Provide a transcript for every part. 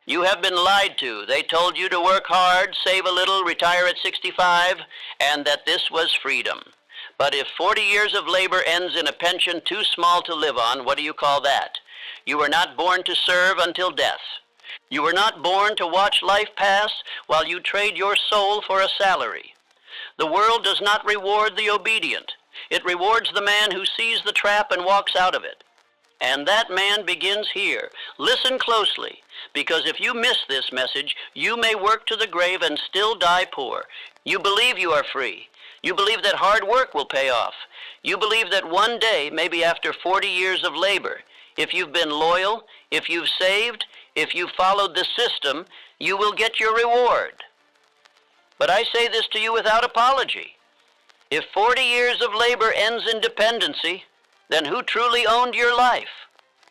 You have been lied to. They told you to work hard, save a little, retire at 65, and that this was freedom. But if 40 years of labor ends in a pension too small to live on, what do you call that? You were not born to serve until death. You were not born to watch life pass while you trade your soul for a salary. The world does not reward the obedient. It rewards the man who sees the trap and walks out of it. And that man begins here. Listen closely, because if you miss this message, you may work to the grave and still die poor. You believe you are free. You believe that hard work will pay off. You believe that one day, maybe after 40 years of labor, if you've been loyal, if you've saved, if you've followed the system, you will get your reward. But I say this to you without apology. If 40 years of labor ends in dependency, then who truly owned your life?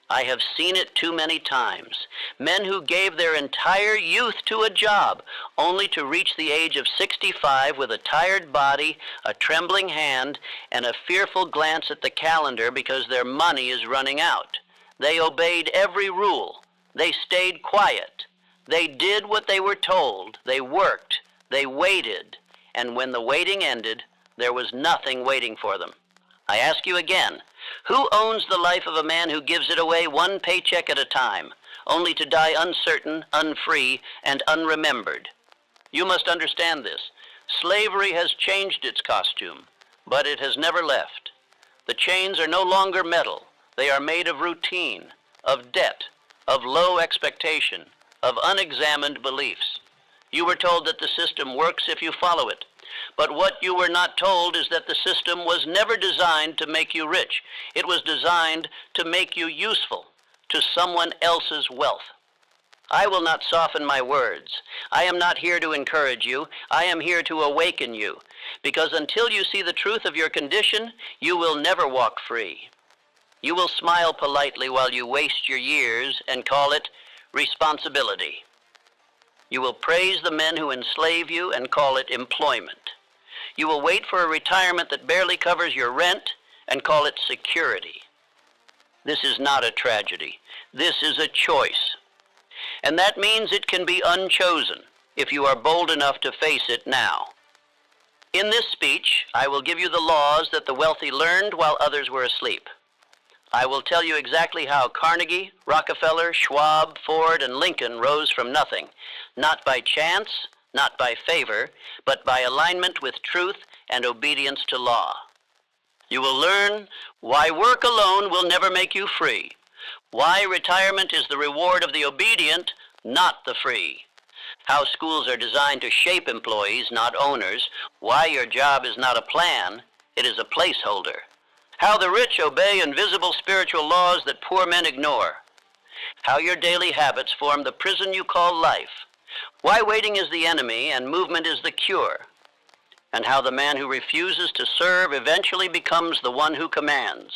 I have seen it too many times. Men who gave their entire youth to a job, only to reach the age of 65 with a tired body, a trembling hand, and a fearful glance at the calendar because their money is running out. They obeyed every rule. They stayed quiet. They did what they were told. They worked. They waited. And when the waiting ended, there was nothing waiting for them. I ask you again, who owns the life of a man who gives it away one paycheck at a time, only to die uncertain, unfree, and unremembered? You must understand this. Slavery has changed its costume, but it has never left. The chains are no longer metal. They are made of routine, of debt, of low expectation, of unexamined beliefs. You were told that the system works if you follow it. But what you were not told is that the system was never designed to make you rich. It was designed to make you useful to someone else's wealth. I will not soften my words. I am not here to encourage you. I am here to awaken you. Because until you see the truth of your condition, you will never walk free. You will smile politely while you waste your years and call it responsibility. You will praise the men who enslave you and call it employment. You will wait for a retirement that barely covers your rent and call it security. This is not a tragedy. This is a choice. And that means it can be unchosen if you are bold enough to face it now. In this speech, I will give you the laws that the wealthy learned while others were asleep. I will tell you exactly how Carnegie, Rockefeller, Schwab, Ford, and Lincoln rose from nothing, not by chance, not by favor, but by alignment with truth and obedience to law. You will learn why work alone will never make you free, why retirement is the reward of the obedient, not the free, how schools are designed to shape employees, not owners, why your job is not a plan, it is a placeholder, how the rich obey invisible spiritual laws that poor men ignore, how your daily habits form the prison you call life, why waiting is the enemy and movement is the cure, and how the man who refuses to serve eventually becomes the one who commands.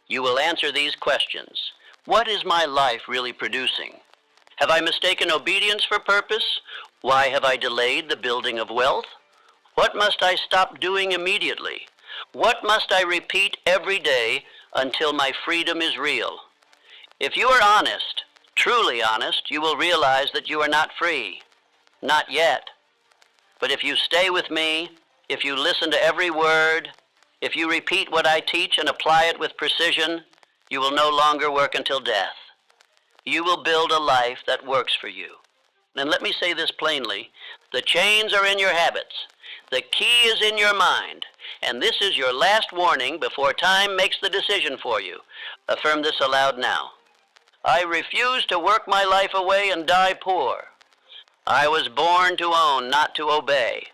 You will answer these questions. What is my life really producing? Have I mistaken obedience for purpose? Why have I delayed the building of wealth? What must I stop doing immediately? What must I repeat every day until my freedom is real? If you are honest, truly honest, you will realize that you are not free. Not yet. But if you stay with me, if you listen to every word, if you repeat what I teach and apply it with precision, you will no longer work until death. You will build a life that works for you. And let me say this plainly, the chains are in your habits. The key is in your mind. And this is your last warning before time makes the decision for you. Affirm this aloud now. I refuse to work my life away and die poor. I was born to own, not to obey.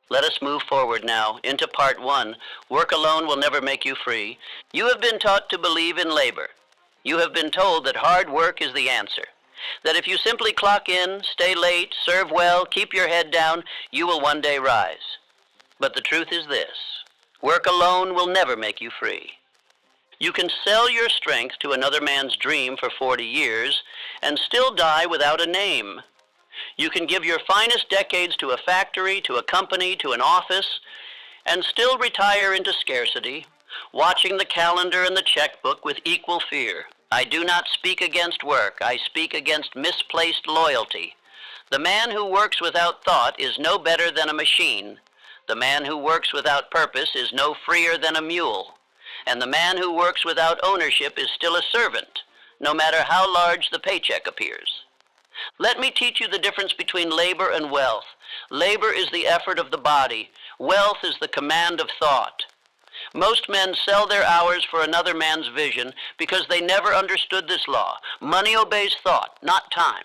Let us move forward now into part 1. Work alone will never make you free. You have been taught to believe in labor. You have been told that hard work is the answer. That if you simply clock in, stay late, serve well, keep your head down, you will one day rise. But the truth is this. Work alone will never make you free. You can sell your strength to another man's dream for 40 years and still die without a name. You can give your finest decades to a factory, to a company, to an office, and still retire into scarcity, watching the calendar and the checkbook with equal fear. I do not speak against work. I speak against misplaced loyalty. The man who works without thought is no better than a machine. The man who works without purpose is no freer than a mule. And the man who works without ownership is still a servant, no matter how large the paycheck appears. Let me teach you the difference between labor and wealth. Labor is the effort of the body. Wealth is the command of thought. Most men sell their hours for another man's vision because they never understood this law. Money obeys thought, not time.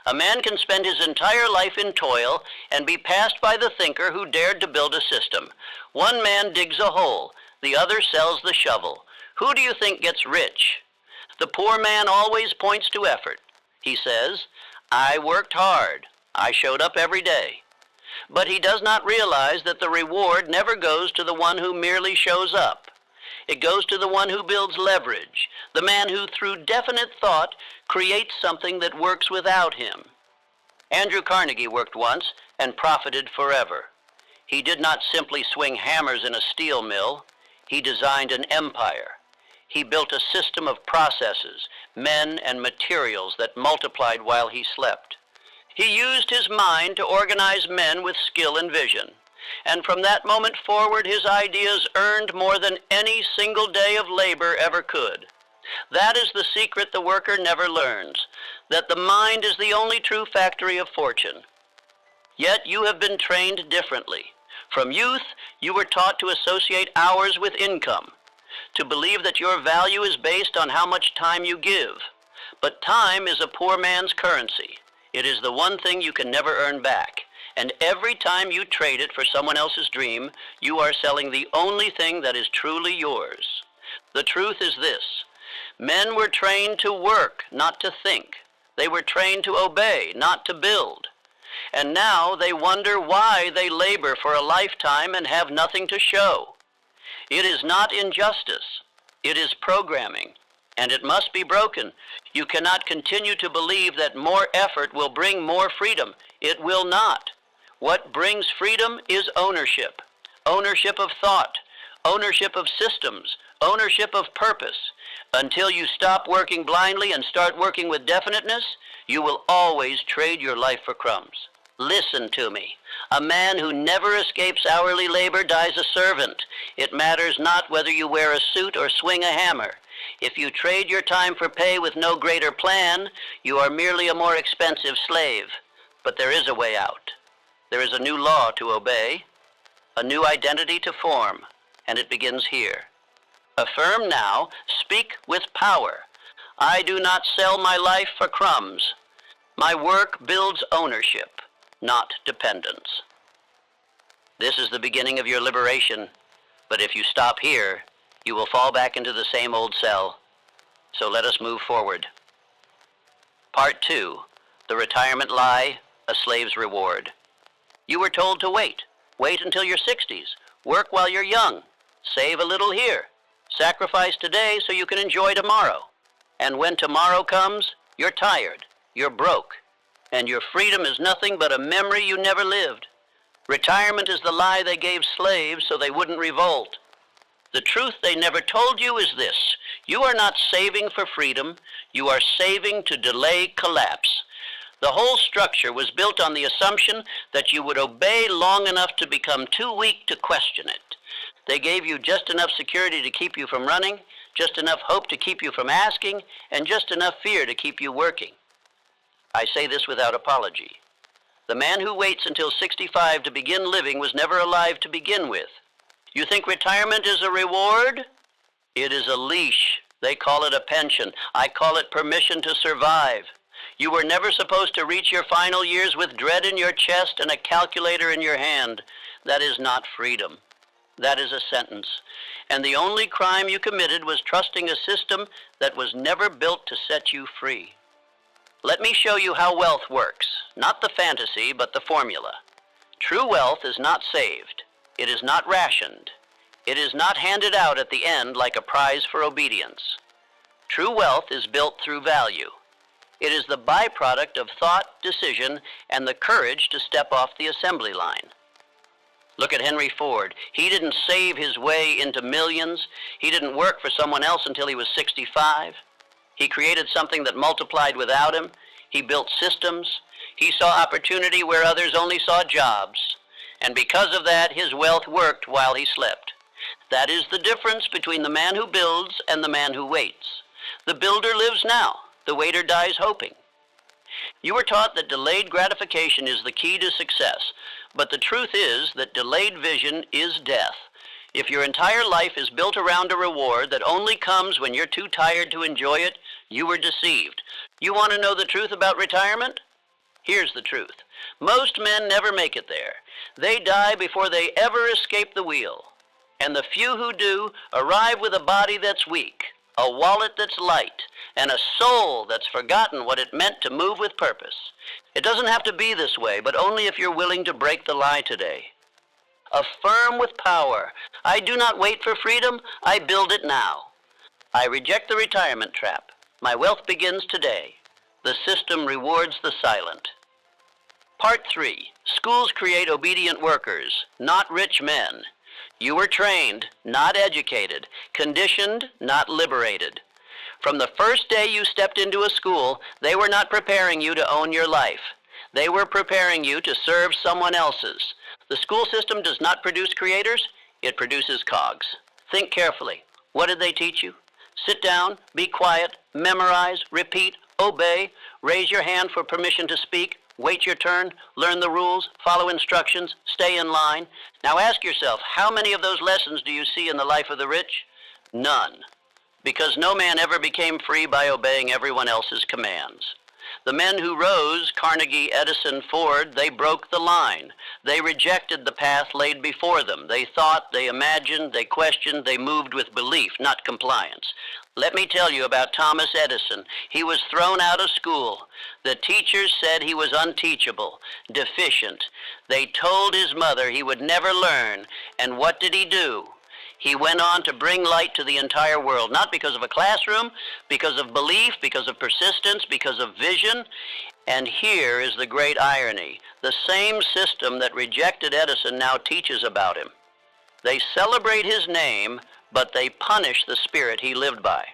A man can spend his entire life in toil and be passed by the thinker who dared to build a system. One man digs a hole, the other sells the shovel. Who do you think gets rich? The poor man always points to effort. He says, I worked hard. I showed up every day. But he does not realize that the reward never goes to the one who merely shows up. It goes to the one who builds leverage, the man who, through definite thought, creates something that works without him. Andrew Carnegie worked once and profited forever. He did not simply swing hammers in a steel mill. He designed an empire. He built a system of processes, men, and materials that multiplied while he slept. He used his mind to organize men with skill and vision. And from that moment forward, his ideas earned more than any single day of labor ever could. That is the secret the worker never learns, that the mind is the only true factory of fortune. Yet you have been trained differently. From youth, you were taught to associate hours with income, to believe that your value is based on how much time you give. But time is a poor man's currency. It is the one thing you can never earn back. And every time you trade it for someone else's dream, you are selling the only thing that is truly yours. The truth is this. Men were trained to work, not to think. They were trained to obey, not to build. And now they wonder why they labor for a lifetime and have nothing to show. It is not injustice. It is programming. And it must be broken. You cannot continue to believe that more effort will bring more freedom. It will not. What brings freedom is ownership. Ownership of thought, ownership of systems, ownership of purpose. Until you stop working blindly and start working with definiteness, you will always trade your life for crumbs. Listen to me. A man who never escapes hourly labor dies a servant. It matters not whether you wear a suit or swing a hammer. If you trade your time for pay with no greater plan, you are merely a more expensive slave. But there is a way out. There is a new law to obey, a new identity to form, and it begins here. Affirm now, speak with power. I do not sell my life for crumbs. My work builds ownership, not dependence. This is the beginning of your liberation, but if you stop here, you will fall back into the same old cell. So let us move forward. Part 2, The Retirement Lie, a Slave's Reward. You were told to wait. Wait until your 60s. Work while you're young. Save a little here. Sacrifice today so you can enjoy tomorrow. And when tomorrow comes, you're tired, you're broke, and your freedom is nothing but a memory you never lived. Retirement is the lie they gave slaves so they wouldn't revolt. The truth they never told you is this. You are not saving for freedom. You are saving to delay collapse. The whole structure was built on the assumption that you would obey long enough to become too weak to question it. They gave you just enough security to keep you from running, just enough hope to keep you from asking, and just enough fear to keep you working. I say this without apology. The man who waits until 65 to begin living was never alive to begin with. You think retirement is a reward? It is a leash. They call it a pension. I call it permission to survive. You were never supposed to reach your final years with dread in your chest and a calculator in your hand. That is not freedom. That is a sentence. And the only crime you committed was trusting a system that was never built to set you free. Let me show you how wealth works. Not the fantasy, but the formula. True wealth is not saved. It is not rationed. It is not handed out at the end like a prize for obedience. True wealth is built through value. It is the byproduct of thought, decision, and the courage to step off the assembly line. Look at Henry Ford. He didn't save his way into millions. He didn't work for someone else until he was 65. He created something that multiplied without him. He built systems. He saw opportunity where others only saw jobs. And because of that, his wealth worked while he slept. That is the difference between the man who builds and the man who waits. The builder lives now. The waiter dies hoping. You were taught that delayed gratification is the key to success, but the truth is that delayed vision is death. If your entire life is built around a reward that only comes when you're too tired to enjoy it, you were deceived. You want to know the truth about retirement? Here's the truth. Most men never make it there. They die before they ever escape the wheel. And the few who do arrive with a body that's weak, a wallet that's light, and a soul that's forgotten what it meant to move with purpose. It doesn't have to be this way, but only if you're willing to break the lie today. Affirm with power. I do not wait for freedom, I build it now. I reject the retirement trap. My wealth begins today. The system rewards the silent. Part 3. Schools create obedient workers, not rich men. You were trained, not educated, conditioned, not liberated. From the first day you stepped into a school, they were not preparing you to own your life. They were preparing you to serve someone else's. The school system does not produce creators, it produces cogs. Think carefully. What did they teach you? Sit down, be quiet, memorize, repeat, obey, raise your hand for permission to speak, wait your turn, learn the rules, follow instructions, stay in line. Now ask yourself, how many of those lessons do you see in the life of the rich? None. Because no man ever became free by obeying everyone else's commands. The men who rose, Carnegie, Edison, Ford, they broke the line. They rejected the path laid before them. They thought, they imagined, they questioned, they moved with belief, not compliance. Let me tell you about Thomas Edison. He was thrown out of school. The teachers said he was unteachable, deficient. They told his mother he would never learn. And what did he do? He went on to bring light to the entire world, not because of a classroom, because of belief, because of persistence, because of vision. And here is the great irony. The same system that rejected Edison now teaches about him. They celebrate his name, but they punish the spirit he lived by.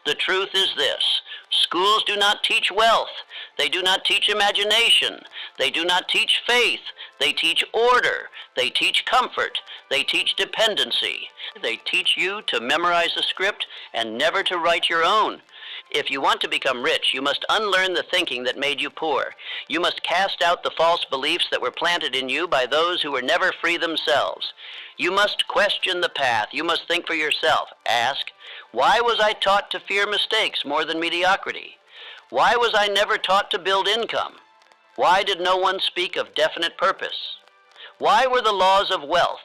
The truth is this. Schools do not teach wealth. They do not teach imagination. They do not teach faith. They teach order. They teach comfort. They teach dependency. They teach you to memorize a script and never to write your own. If you want to become rich, you must unlearn the thinking that made you poor. You must cast out the false beliefs that were planted in you by those who were never free themselves. You must question the path. You must think for yourself. Ask, why was I taught to fear mistakes more than mediocrity? Why was I never taught to build income? Why did no one speak of definite purpose? Why were the laws of wealth,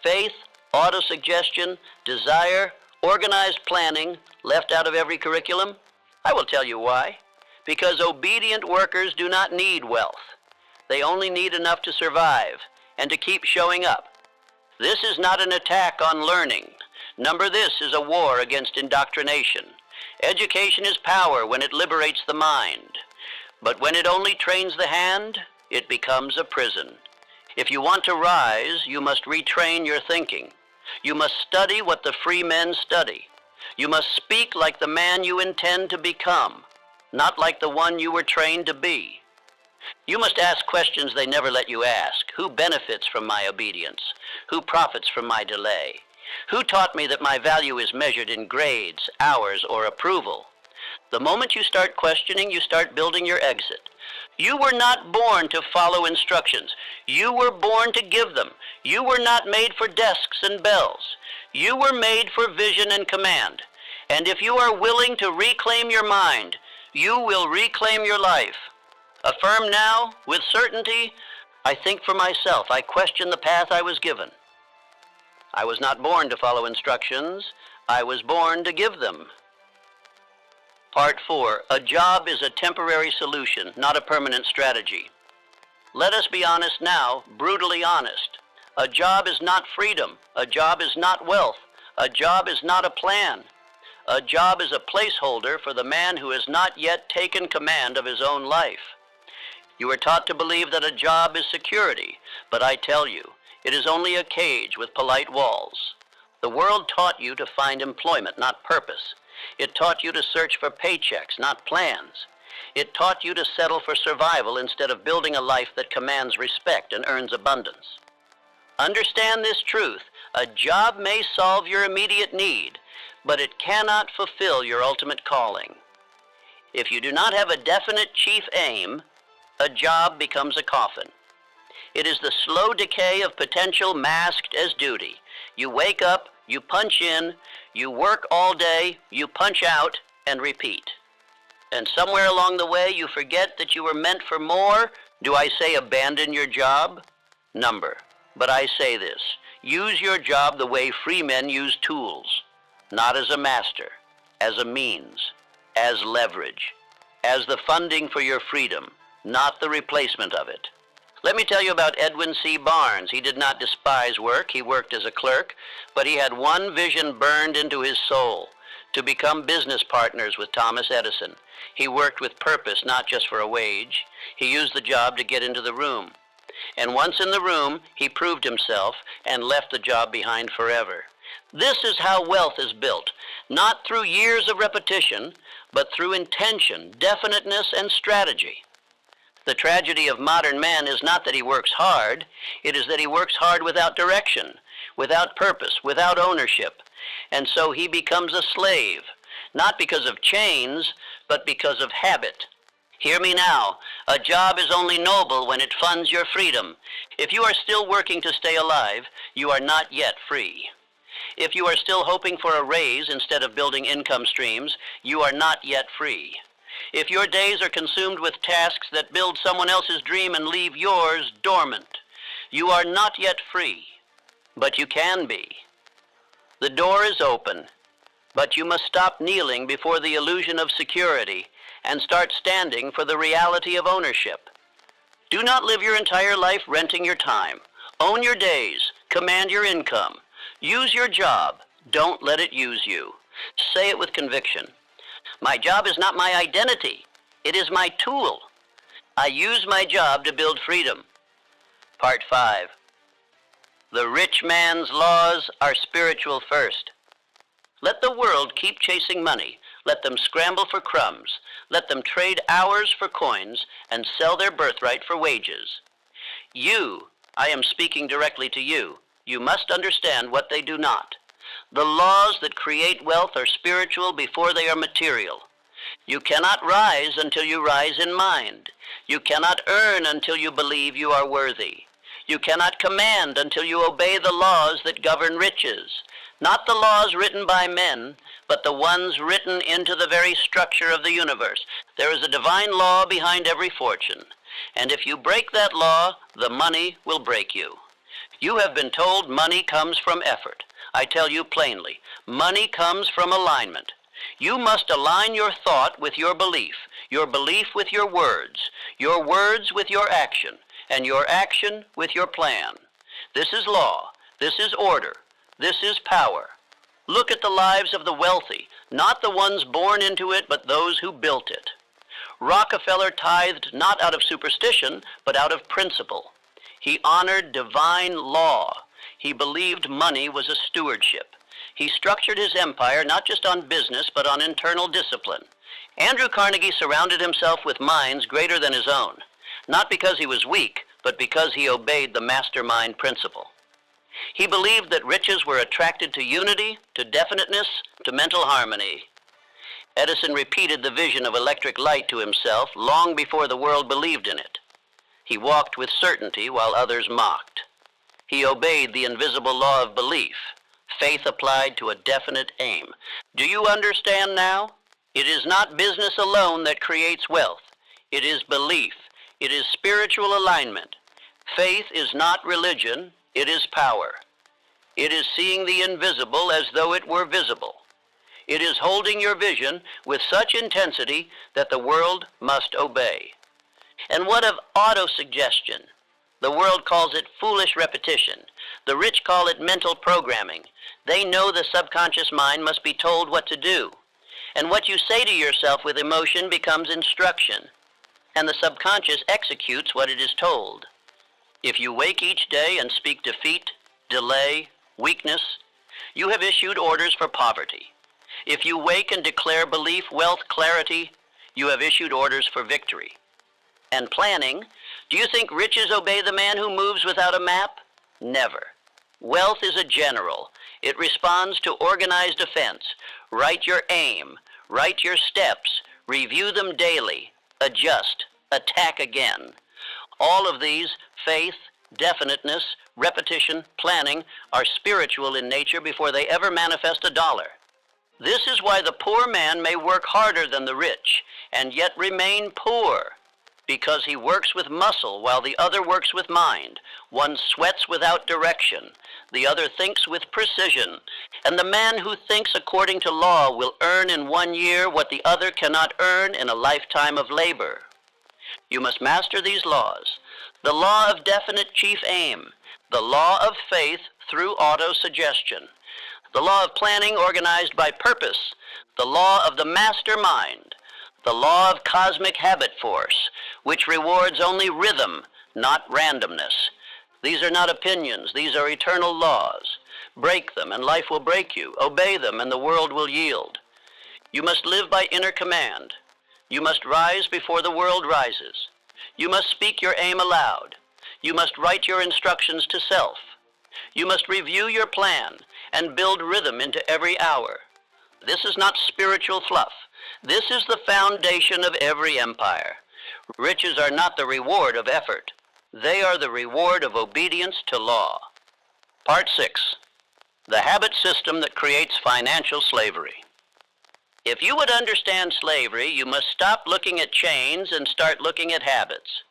faith, autosuggestion, desire, organized planning left out of every curriculum? I will tell you why. Because obedient workers do not need wealth. They only need enough to survive and to keep showing up. This is not an attack on learning. Number this is a war against indoctrination. Education is power when it liberates the mind. But when it only trains the hand, it becomes a prison. If you want to rise, you must retrain your thinking. You must study what the free men study. You must speak like the man you intend to become, not like the one you were trained to be. You must ask questions they never let you ask. Who benefits from my obedience? Who profits from my delay? Who taught me that my value is measured in grades, hours, or approval? The moment you start questioning, you start building your exit. You were not born to follow instructions. You were born to give them. You were not made for desks and bells. You were made for vision and command. And if you are willing to reclaim your mind, you will reclaim your life. Affirm now, with certainty, I think for myself. I question the path I was given. I was not born to follow instructions. I was born to give them. Part 4. A job is a temporary solution, not a permanent strategy. Let us be honest now, brutally honest. A job is not freedom. A job is not wealth. A job is not a plan. A job is a placeholder for the man who has not yet taken command of his own life. You are taught to believe that a job is security, but I tell you, it is only a cage with polite walls. The world taught you to find employment, not purpose. It taught you to search for paychecks, not plans. It taught you to settle for survival instead of building a life that commands respect and earns abundance. Understand this truth. A job may solve your immediate need, but it cannot fulfill your ultimate calling. If you do not have a definite chief aim, a job becomes a coffin. It is the slow decay of potential masked as duty. You wake up, you punch in, you work all day, you punch out, and repeat. And somewhere along the way, you forget that you were meant for more. Do I say abandon your job? Number. But I say this, use your job the way free men use tools, not as a master, as a means, as leverage, as the funding for your freedom, not the replacement of it. Let me tell you about Edwin C. Barnes. He did not despise work. He worked as a clerk, but he had one vision burned into his soul, to become business partners with Thomas Edison. He worked with purpose, not just for a wage. He used the job to get into the room. And once in the room, he proved himself and left the job behind forever. This is how wealth is built, not through years of repetition, but through intention, definiteness, and strategy. The tragedy of modern man is not that he works hard, it is that he works hard without direction, without purpose, without ownership. And so he becomes a slave, not because of chains, but because of habit. Hear me now, a job is only noble when it funds your freedom. If you are still working to stay alive, you are not yet free. If you are still hoping for a raise instead of building income streams, you are not yet free. If your days are consumed with tasks that build someone else's dream and leave yours dormant, you are not yet free, but you can be. The door is open, but you must stop kneeling before the illusion of security and start standing for the reality of ownership. Do not live your entire life renting your time. Own your days, command your income. Use your job, don't let it use you. Say it with conviction. My job is not my identity, it is my tool. I use my job to build freedom. Part 5. The rich man's laws are spiritual first. Let the world keep chasing money. Let them scramble for crumbs. Let them trade hours for coins and sell their birthright for wages. You, I am speaking directly to you, you must understand what they do not. The laws that create wealth are spiritual before they are material. You cannot rise until you rise in mind. You cannot earn until you believe you are worthy. You cannot command until you obey the laws that govern riches. Not the laws written by men, but the ones written into the very structure of the universe. There is a divine law behind every fortune. And if you break that law, the money will break you. You have been told money comes from effort. I tell you plainly, money comes from alignment. You must align your thought with your belief with your words with your action, and your action with your plan. This is law. This is order. This is power. Look at the lives of the wealthy, not the ones born into it, but those who built it. Rockefeller tithed not out of superstition, but out of principle. He honored divine law. He believed money was a stewardship. He structured his empire not just on business, but on internal discipline. Andrew Carnegie surrounded himself with minds greater than his own, not because he was weak, but because he obeyed the mastermind principle. He believed that riches were attracted to unity, to definiteness, to mental harmony. Edison repeated the vision of electric light to himself long before the world believed in it. He walked with certainty while others mocked. He obeyed the invisible law of belief, faith applied to a definite aim. Do you understand now? It is not business alone that creates wealth. It is belief. It is spiritual alignment. Faith is not religion. It is power. It is seeing the invisible as though it were visible. It is holding your vision with such intensity that the world must obey. And what of autosuggestion? The world calls it foolish repetition. The rich call it mental programming. They know the subconscious mind must be told what to do. And what you say to yourself with emotion becomes instruction. And the subconscious executes what it is told. If you wake each day and speak defeat, delay, weakness, you have issued orders for poverty. If you wake and declare belief, wealth, clarity, you have issued orders for victory. And planning, do you think riches obey the man who moves without a map? Never. Wealth is a general. It responds to organized offense. Write your aim, write your steps, review them daily, adjust, attack again. All of these, faith, definiteness, repetition, planning, are spiritual in nature before they ever manifest a dollar. This is why the poor man may work harder than the rich, and yet remain poor, because he works with muscle while the other works with mind. One sweats without direction, the other thinks with precision, and the man who thinks according to law will earn in 1 year what the other cannot earn in a lifetime of labor. You must master these laws. The law of definite chief aim, the law of faith through auto-suggestion, the law of planning organized by purpose, the law of the mastermind, the law of cosmic habit force, which rewards only rhythm, not randomness. These are not opinions, these are eternal laws. Break them and life will break you. Obey them and the world will yield. You must live by inner command. You must rise before the world rises. You must speak your aim aloud. You must write your instructions to self. You must review your plan and build rhythm into every hour. This is not spiritual fluff. This is the foundation of every empire. Riches are not the reward of effort. They are the reward of obedience to law. Part 6. The habit system that creates financial slavery. If you would understand slavery, you must stop looking at chains and start looking at habits.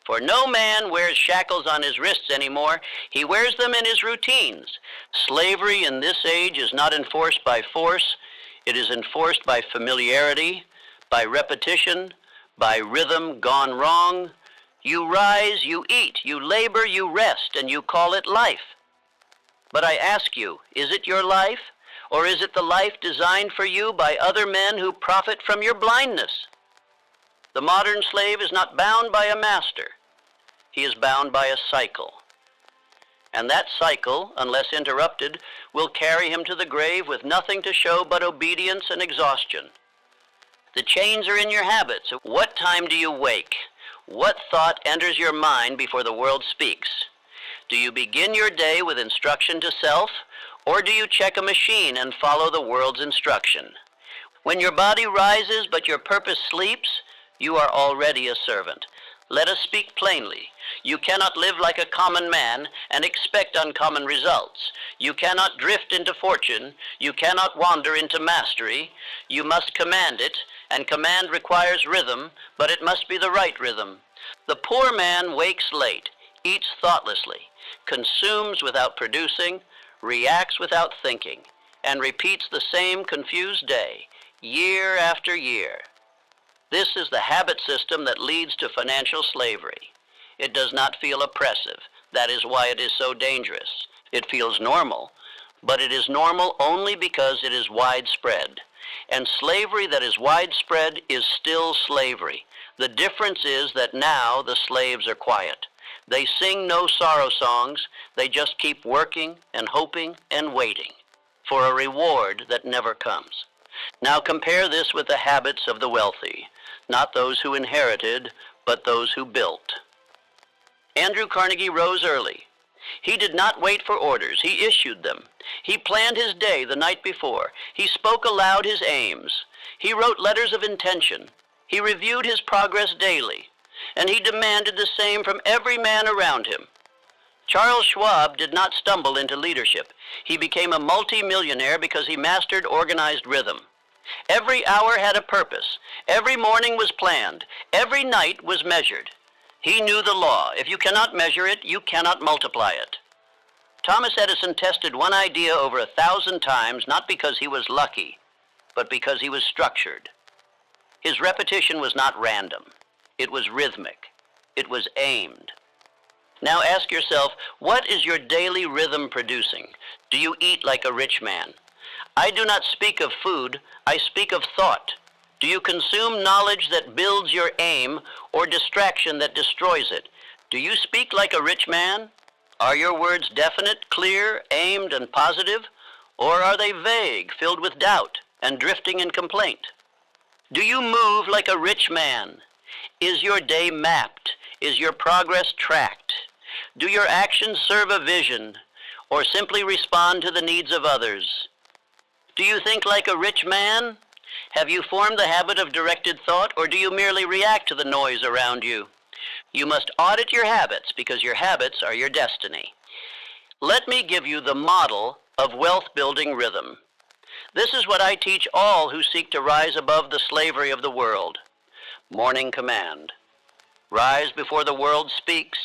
For no man wears shackles on his wrists anymore. He wears them in his routines. Slavery in this age is not enforced by force. It is enforced by familiarity, by repetition, by rhythm gone wrong. You rise, you eat, you labor, you rest, and you call it life. But I ask you, is it your life? Or is it the life designed for you by other men who profit from your blindness? The modern slave is not bound by a master. He is bound by a cycle. And that cycle, unless interrupted, will carry him to the grave with nothing to show but obedience and exhaustion. The chains are in your habits. What time do you wake? What thought enters your mind before the world speaks? Do you begin your day with instruction to self, or do you check a machine and follow the world's instruction? When your body rises but your purpose sleeps, you are already a servant. Let us speak plainly. You cannot live like a common man and expect uncommon results. You cannot drift into fortune. You cannot wander into mastery. You must command it, and command requires rhythm, but it must be the right rhythm. The poor man wakes late, eats thoughtlessly, consumes without producing, reacts without thinking, and repeats the same confused day, year after year. This is the habit system that leads to financial slavery. It does not feel oppressive. That is why it is so dangerous. It feels normal, but it is normal only because it is widespread. And slavery that is widespread is still slavery. The difference is that now the slaves are quiet. They sing no sorrow songs. They just keep working and hoping and waiting for a reward that never comes. Now compare this with the habits of the wealthy, not those who inherited, but those who built. Andrew Carnegie rose early. He did not wait for orders. He issued them. He planned his day the night before. He spoke aloud his aims. He wrote letters of intention. He reviewed his progress daily, and he demanded the same from every man around him. Charles Schwab did not stumble into leadership. He became a multi-millionaire because he mastered organized rhythm. Every hour had a purpose. Every morning was planned. Every night was measured. He knew the law. If you cannot measure it, you cannot multiply it. Thomas Edison tested one idea over 1,000 times, not because he was lucky, but because he was structured. His repetition was not random. It was rhythmic. It was aimed. Now ask yourself, what is your daily rhythm producing? Do you eat like a rich man? I do not speak of food, I speak of thought. Do you consume knowledge that builds your aim or distraction that destroys it? Do you speak like a rich man? Are your words definite, clear, aimed, and positive? Or are they vague, filled with doubt? and drifting in complaint? Do you move like a rich man? Is your day mapped? Is your progress tracked? Do your actions serve a vision, or simply respond to the needs of others? Do you think like a rich man? Have you formed the habit of directed thought, or do you merely react to the noise around you? You must audit your habits, because your habits are your destiny. Let me give you the model of wealth-building rhythm. This is what I teach all who seek to rise above the slavery of the world. Morning command. Rise before the world speaks.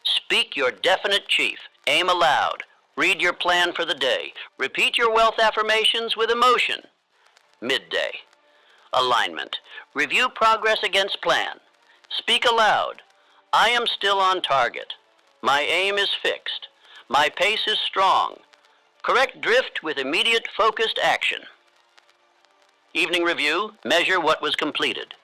Speak your definite chief. Aim aloud. Read your plan for the day. Repeat your wealth affirmations with emotion. Midday. Alignment. Review progress against plan. Speak aloud. I am still on target. My aim is fixed. My pace is strong. Correct drift with immediate focused action. Evening review. Measure what was completed.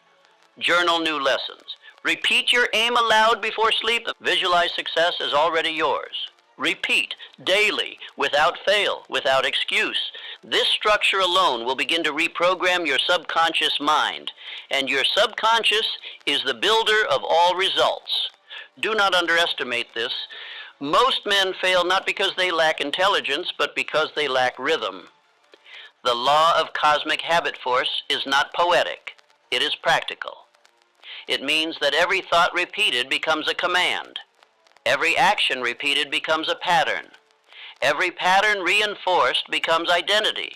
Journal new lessons. Repeat your aim aloud before sleep. Visualize success as already yours. Repeat daily, without fail, without excuse. This structure alone will begin to reprogram your subconscious mind, and your subconscious is the builder of all results. Do not underestimate this. Most men fail not because they lack intelligence, but because they lack rhythm. The law of cosmic habit force is not poetic. It is practical. It means that every thought repeated becomes a command. Every action repeated becomes a pattern. Every pattern reinforced becomes identity.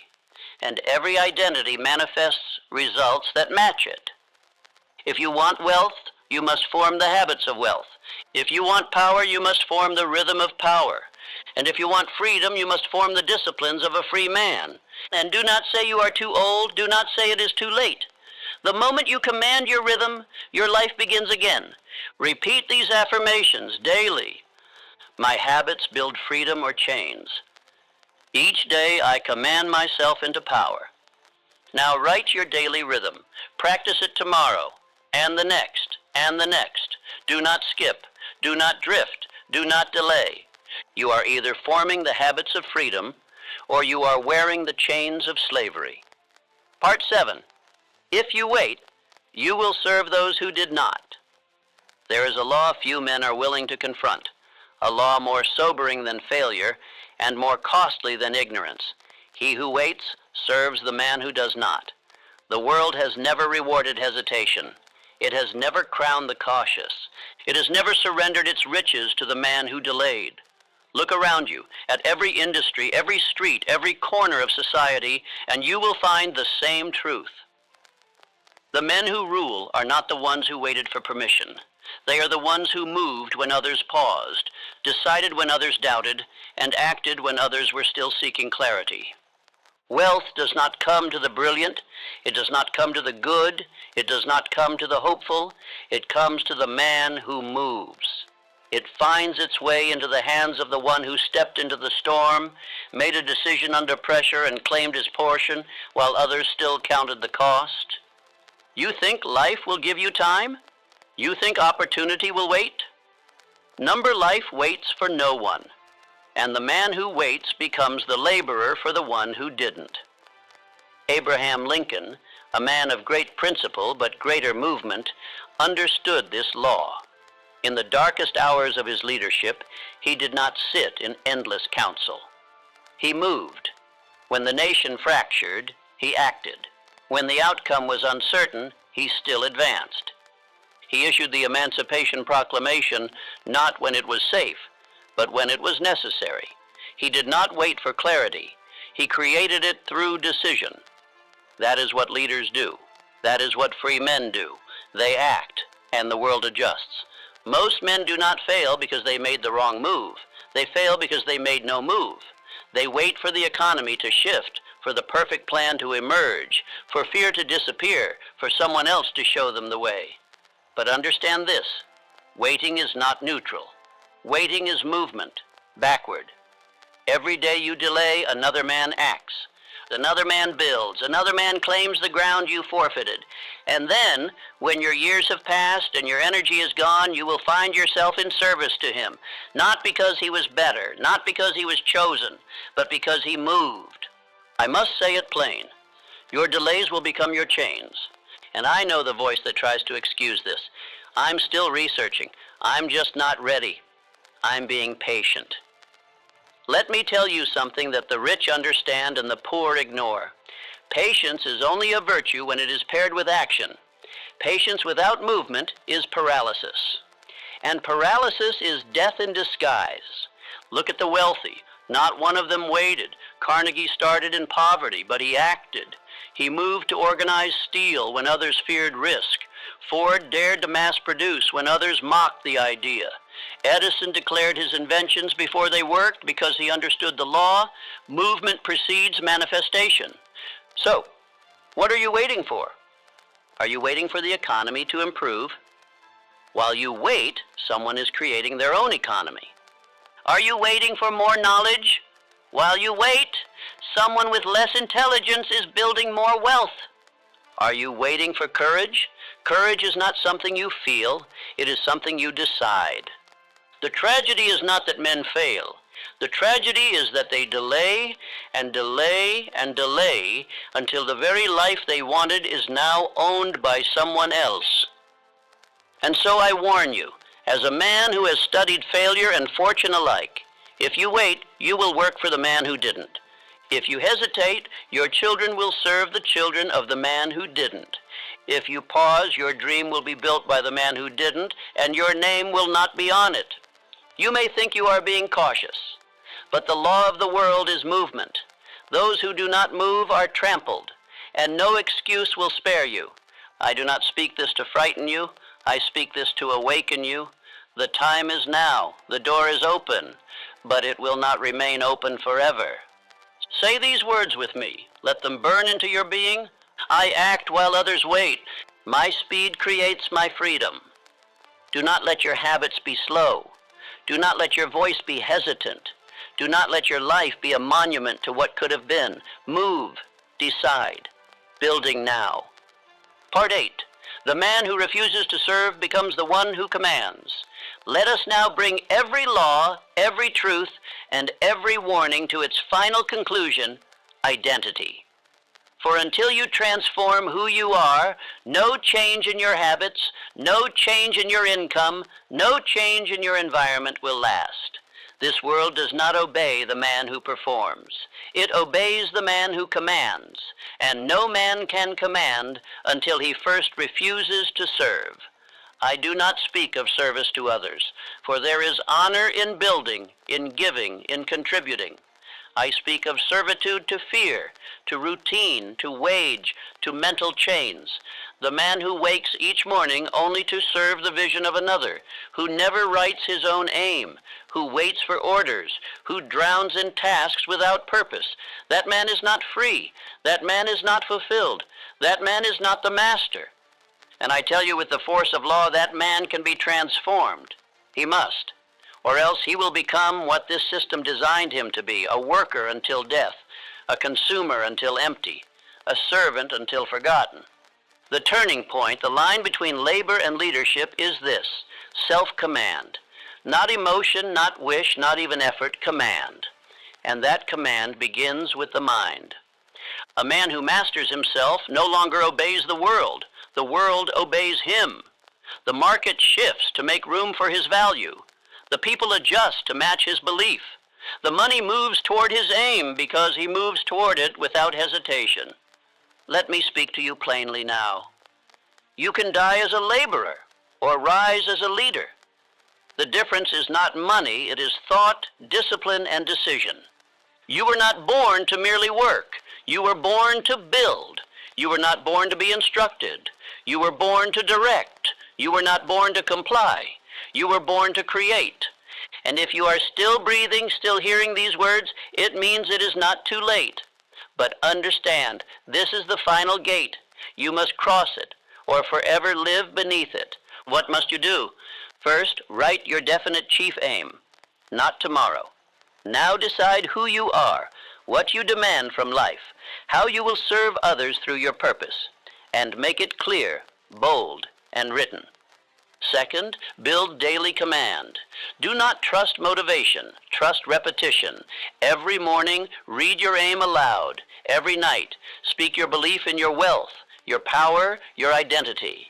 And every identity manifests results that match it. If you want wealth, you must form the habits of wealth. If you want power, you must form the rhythm of power. And if you want freedom, you must form the disciplines of a free man. And do not say you are too old. Do not say it is too late. The moment you command your rhythm, your life begins again. Repeat these affirmations daily. My habits build freedom or chains. Each day I command myself into power. Now write your daily rhythm. Practice it tomorrow, and the next, and the next. Do not skip. Do not drift. Do not delay. You are either forming the habits of freedom, or you are wearing the chains of slavery. Part 7. If you wait, you will serve those who did not. There is a law few men are willing to confront, a law more sobering than failure and more costly than ignorance. He who waits serves the man who does not. The world has never rewarded hesitation. It has never crowned the cautious. It has never surrendered its riches to the man who delayed. Look around you at every industry, every street, every corner of society, and you will find the same truth. The men who rule are not the ones who waited for permission. They are the ones who moved when others paused, decided when others doubted, and acted when others were still seeking clarity. Wealth does not come to the brilliant. It does not come to the good. It does not come to the hopeful. It comes to the man who moves. It finds its way into the hands of the one who stepped into the storm, made a decision under pressure, and claimed his portion while others still counted the cost. You think life will give you time? You think opportunity will wait? Number life waits for no one, and the man who waits becomes the laborer for the one who didn't. Abraham Lincoln, a man of great principle but greater movement, understood this law. In the darkest hours of his leadership, he did not sit in endless counsel. He moved. When the nation fractured, he acted. When the outcome was uncertain, he still advanced. He issued the Emancipation Proclamation not when it was safe, but when it was necessary. He did not wait for clarity. He created it through decision. That is what leaders do. That is what free men do. They act, and the world adjusts. Most men do not fail because they made the wrong move. They fail because they made no move. They wait for the economy to shift, for the perfect plan to emerge, for fear to disappear, for someone else to show them the way. But understand this, waiting is not neutral. Waiting is movement, backward. Every day you delay, another man acts. Another man builds. Another man claims the ground you forfeited. And then, when your years have passed and your energy is gone, you will find yourself in service to him. Not because he was better, not because he was chosen, but because he moved. I must say it plain. Your delays will become your chains. And I know the voice that tries to excuse this. I'm still researching. I'm just not ready. I'm being patient. Let me tell you something that the rich understand and the poor ignore. Patience is only a virtue when it is paired with action. Patience without movement is paralysis. And paralysis is death in disguise. Look at the wealthy. Not one of them waited. Carnegie started in poverty, but he acted. He moved to organize steel when others feared risk. Ford dared to mass produce when others mocked the idea. Edison declared his inventions before they worked because he understood the law. Movement precedes manifestation. So, what are you waiting for? Are you waiting for the economy to improve? While you wait, someone is creating their own economy. Are you waiting for more knowledge? While you wait, someone with less intelligence is building more wealth. Are you waiting for courage? Courage is not something you feel, it is something you decide. The tragedy is not that men fail. The tragedy is that they delay and delay and delay until the very life they wanted is now owned by someone else. And so I warn you, as a man who has studied failure and fortune alike, if you wait, you will work for the man who didn't. If you hesitate, your children will serve the children of the man who didn't. If you pause, your dream will be built by the man who didn't, and your name will not be on it. You may think you are being cautious, but the law of the world is movement. Those who do not move are trampled, and no excuse will spare you. I do not speak this to frighten you. I speak this to awaken you. The time is now. The door is open, but it will not remain open forever. Say these words with me. Let them burn into your being. I act while others wait. My speed creates my freedom. Do not let your habits be slow. Do not let your voice be hesitant. Do not let your life be a monument to what could have been. Move. Decide. Building now. Part 8. The man who refuses to serve becomes the one who commands. Let us now bring every law, every truth, and every warning to its final conclusion, identity. For until you transform who you are, no change in your habits, no change in your income, no change in your environment will last. This world does not obey the man who performs. It obeys the man who commands, and no man can command until he first refuses to serve. I do not speak of service to others, for there is honor in building, in giving, in contributing. I speak of servitude to fear, to routine, to wage, to mental chains. The man who wakes each morning only to serve the vision of another, who never writes his own aim, who waits for orders, who drowns in tasks without purpose. That man is not free. That man is not fulfilled. That man is not the master. And I tell you with the force of law, that man can be transformed. He must. Or else he will become what this system designed him to be, a worker until death, a consumer until empty, a servant until forgotten. The turning point, the line between labor and leadership is this, self-command. Not emotion, not wish, not even effort, command. And that command begins with the mind. A man who masters himself no longer obeys the world. The world obeys him. The market shifts to make room for his value. The people adjust to match his belief. The money moves toward his aim because he moves toward it without hesitation. Let me speak to you plainly now. You can die as a laborer or rise as a leader. The difference is not money, it is thought, discipline, and decision. You were not born to merely work. You were born to build. You were not born to be instructed. You were born to direct. You were not born to comply. You were born to create. And if you are still breathing, still hearing these words, it means it is not too late. But understand, this is the final gate. You must cross it, or forever live beneath it. What must you do? First, write your definite chief aim. Not tomorrow. Now decide who you are, what you demand from life, how you will serve others through your purpose, and make it clear, bold, and written. Second, build daily command. Do not trust motivation, trust repetition. Every morning, read your aim aloud. Every night, speak your belief in your wealth, your power, your identity.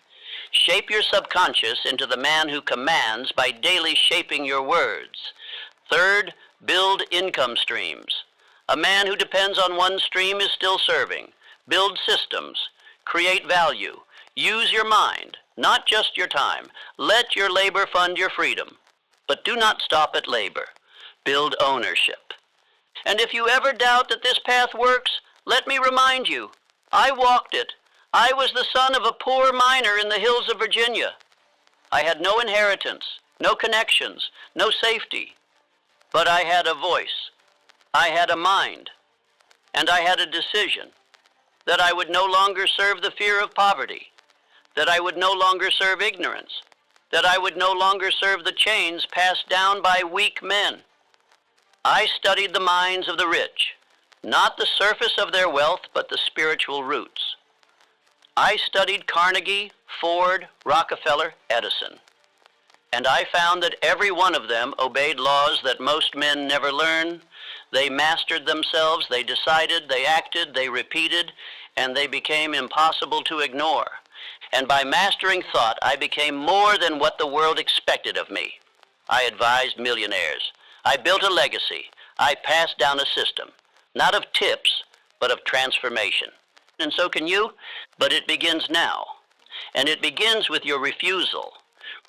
Shape your subconscious into the man who commands by daily shaping your words. Third, build income streams. A man who depends on one stream is still serving. Build systems. Create value. Use your mind, not just your time. Let your labor fund your freedom. But do not stop at labor. Build ownership. And if you ever doubt that this path works, let me remind you, I walked it. I was the son of a poor miner in the hills of Virginia. I had no inheritance, no connections, no safety. But I had a voice. I had a mind. And I had a decision that I would no longer serve the fear of poverty, that I would no longer serve ignorance, that I would no longer serve the chains passed down by weak men. I studied the minds of the rich, not the surface of their wealth, but the spiritual roots. I studied Carnegie, Ford, Rockefeller, Edison, and I found that every one of them obeyed laws that most men never learn. They mastered themselves, they decided, they acted, they repeated, and they became impossible to ignore. And by mastering thought, I became more than what the world expected of me. I advised millionaires. I built a legacy. I passed down a system, not of tips, but of transformation. And so can you, but it begins now. And it begins with your refusal.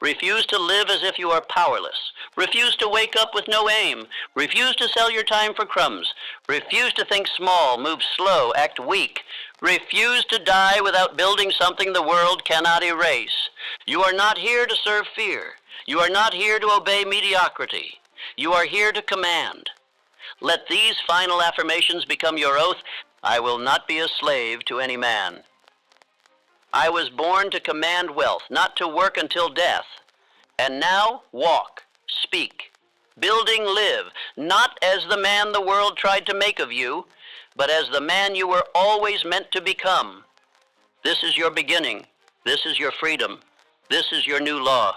Refuse to live as if you are powerless. Refuse to wake up with no aim. Refuse to sell your time for crumbs. Refuse to think small, move slow, act weak. Refuse to die without building something the world cannot erase. You are not here to serve fear. You are not here to obey mediocrity. You are here to command. Let these final affirmations become your oath. I will not be a slave to any man. I was born to command wealth, not to work until death. And now, walk, speak, building live, not as the man the world tried to make of you, but as the man you were always meant to become. This is your beginning. This is your freedom. This is your new law.